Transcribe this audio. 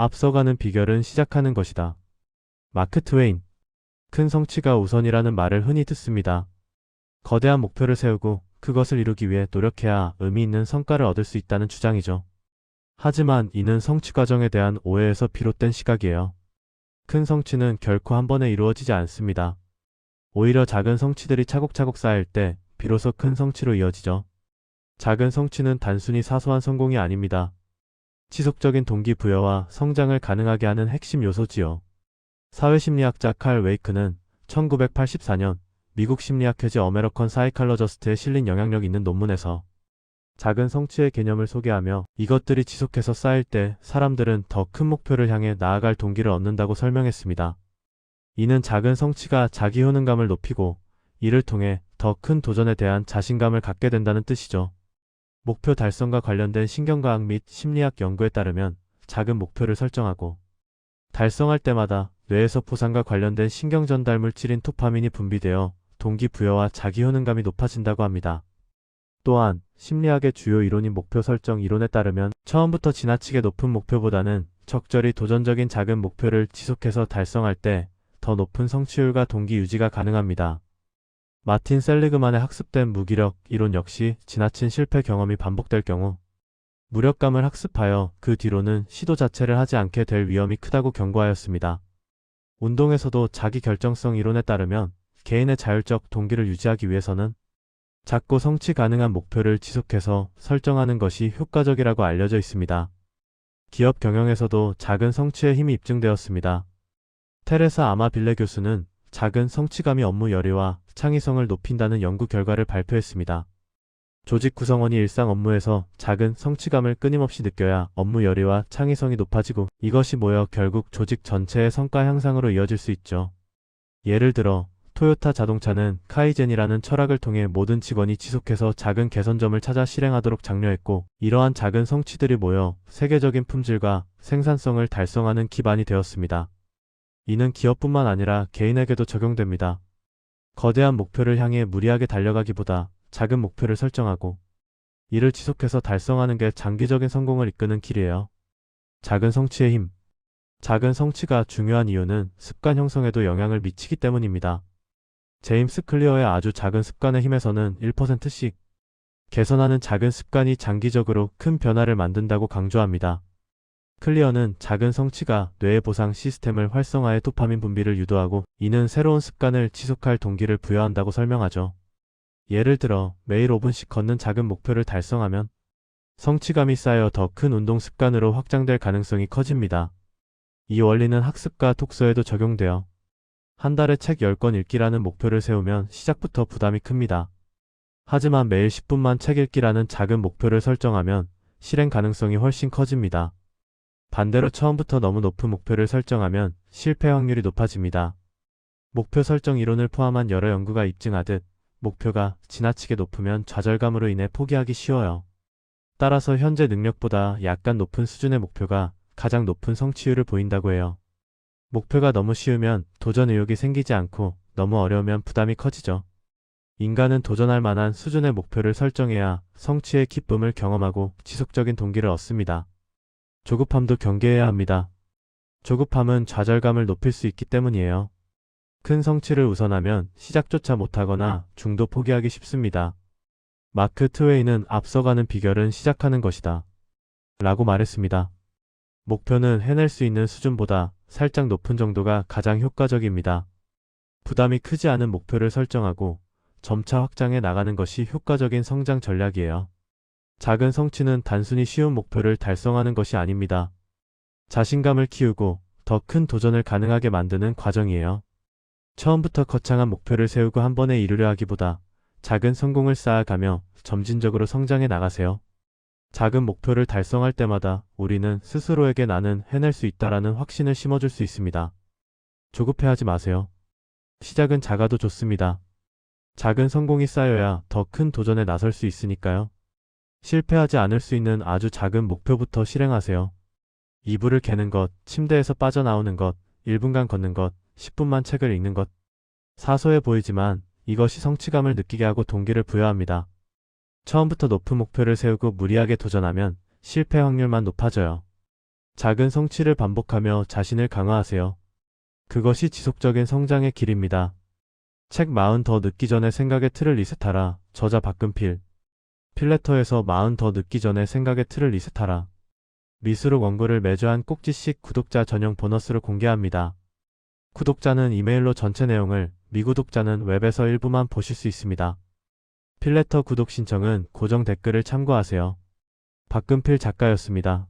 앞서가는 비결은 시작하는 것이다. 마크 트웨인. 큰 성취가 우선이라는 말을 흔히 듣습니다. 거대한 목표를 세우고 그것을 이루기 위해 노력해야 의미 있는 성과를 얻을 수 있다는 주장이죠. 하지만 이는 성취 과정에 대한 오해에서 비롯된 시각이에요. 큰 성취는 결코 한 번에 이루어지지 않습니다. 오히려 작은 성취들이 차곡차곡 쌓일 때 비로소 큰 성취로 이어지죠. 작은 성취는 단순히 사소한 성공이 아닙니다. 지속적인 동기부여와 성장을 가능하게 하는 핵심 요소지요. 사회심리학자 칼 웨이크는 1984년 미국 심리학회지 어메리컨 사이칼러저스트에 실린 영향력 있는 논문에서 작은 성취의 개념을 소개하며 이것들이 지속해서 쌓일 때 사람들은 더 큰 목표를 향해 나아갈 동기를 얻는다고 설명했습니다. 이는 작은 성취가 자기 효능감을 높이고 이를 통해 더 큰 도전에 대한 자신감을 갖게 된다는 뜻이죠. 목표 달성과 관련된 신경과학 및 심리학 연구에 따르면 작은 목표를 설정하고 달성할 때마다 뇌에서 보상과 관련된 신경전달 물질인 도파민이 분비되어 동기부여와 자기 효능감이 높아진다고 합니다. 또한 심리학의 주요 이론인 목표 설정 이론에 따르면 처음부터 지나치게 높은 목표보다는 적절히 도전적인 작은 목표를 지속해서 달성할 때 더 높은 성취율과 동기 유지가 가능합니다. 마틴 셀리그만의 학습된 무기력 이론 역시 지나친 실패 경험이 반복될 경우 무력감을 학습하여 그 뒤로는 시도 자체를 하지 않게 될 위험이 크다고 경고하였습니다. 운동에서도 자기 결정성 이론에 따르면 개인의 자율적 동기를 유지하기 위해서는 작고 성취 가능한 목표를 지속해서 설정하는 것이 효과적이라고 알려져 있습니다. 기업 경영에서도 작은 성취의 힘이 입증되었습니다. 테레사 아마빌레 교수는 작은 성취감이 업무 열의와 창의성을 높인다는 연구 결과를 발표했습니다. 조직 구성원이 일상 업무에서 작은 성취감을 끊임없이 느껴야 업무 열의와 창의성이 높아지고 이것이 모여 결국 조직 전체의 성과 향상으로 이어질 수 있죠. 예를 들어 토요타 자동차는 카이젠이라는 철학을 통해 모든 직원이 지속해서 작은 개선점을 찾아 실행하도록 장려했고 이러한 작은 성취들이 모여 세계적인 품질과 생산성을 달성하는 기반이 되었습니다. 이는 기업뿐만 아니라 개인에게도 적용됩니다. 거대한 목표를 향해 무리하게 달려가기보다 작은 목표를 설정하고 이를 지속해서 달성하는 게 장기적인 성공을 이끄는 길이에요. 작은 성취의 힘. 작은 성취가 중요한 이유는 습관 형성에도 영향을 미치기 때문입니다. 제임스 클리어의 아주 작은 습관의 힘에서는 1%씩 개선하는 작은 습관이 장기적으로 큰 변화를 만든다고 강조합니다. 클리어는 작은 성취가 뇌의 보상 시스템을 활성화해 도파민 분비를 유도하고 이는 새로운 습관을 지속할 동기를 부여한다고 설명하죠. 예를 들어 매일 5분씩 걷는 작은 목표를 달성하면 성취감이 쌓여 더 큰 운동 습관으로 확장될 가능성이 커집니다. 이 원리는 학습과 독서에도 적용되어 한 달에 책 10권 읽기라는 목표를 세우면 시작부터 부담이 큽니다. 하지만 매일 10분만 책 읽기라는 작은 목표를 설정하면 실행 가능성이 훨씬 커집니다. 반대로 처음부터 너무 높은 목표를 설정하면 실패 확률이 높아집니다. 목표 설정 이론을 포함한 여러 연구가 입증하듯 목표가 지나치게 높으면 좌절감으로 인해 포기하기 쉬워요. 따라서 현재 능력보다 약간 높은 수준의 목표가 가장 높은 성취율을 보인다고 해요. 목표가 너무 쉬우면 도전 의욕이 생기지 않고 너무 어려우면 부담이 커지죠. 인간은 도전할 만한 수준의 목표를 설정해야 성취의 기쁨을 경험하고 지속적인 동기를 얻습니다. 조급함도 경계해야 합니다. 조급함은 좌절감을 높일 수 있기 때문이에요. 큰 성취를 우선하면 시작조차 못하거나 중도 포기하기 쉽습니다. 마크 트웨이는 앞서가는 비결은 시작하는 것이다. 라고 말했습니다. 목표는 해낼 수 있는 수준보다 살짝 높은 정도가 가장 효과적입니다. 부담이 크지 않은 목표를 설정하고 점차 확장해 나가는 것이 효과적인 성장 전략이에요. 작은 성취는 단순히 쉬운 목표를 달성하는 것이 아닙니다. 자신감을 키우고 더 큰 도전을 가능하게 만드는 과정이에요. 처음부터 거창한 목표를 세우고 한 번에 이루려 하기보다 작은 성공을 쌓아가며 점진적으로 성장해 나가세요. 작은 목표를 달성할 때마다 우리는 스스로에게 나는 해낼 수 있다라는 확신을 심어줄 수 있습니다. 조급해하지 마세요. 시작은 작아도 좋습니다. 작은 성공이 쌓여야 더 큰 도전에 나설 수 있으니까요. 실패하지 않을 수 있는 아주 작은 목표부터 실행하세요. 이불을 개는 것, 침대에서 빠져나오는 것, 1분간 걷는 것, 10분만 책을 읽는 것. 사소해 보이지만 이것이 성취감을 느끼게 하고 동기를 부여합니다. 처음부터 높은 목표를 세우고 무리하게 도전하면 실패 확률만 높아져요. 작은 성취를 반복하며 자신을 강화하세요. 그것이 지속적인 성장의 길입니다. 책 40 더 늦기 전에 생각의 틀을 리셋하라. 저자 박근필. 필레터에서 40 더 늦기 전에 생각의 틀을 리셋하라. 미수록 원고를 매주 한 꼭지씩 구독자 전용 보너스로 공개합니다. 구독자는 이메일로 전체 내용을, 미구독자는 웹에서 일부만 보실 수 있습니다. 필레터 구독 신청은 고정 댓글을 참고하세요. 박근필 작가였습니다.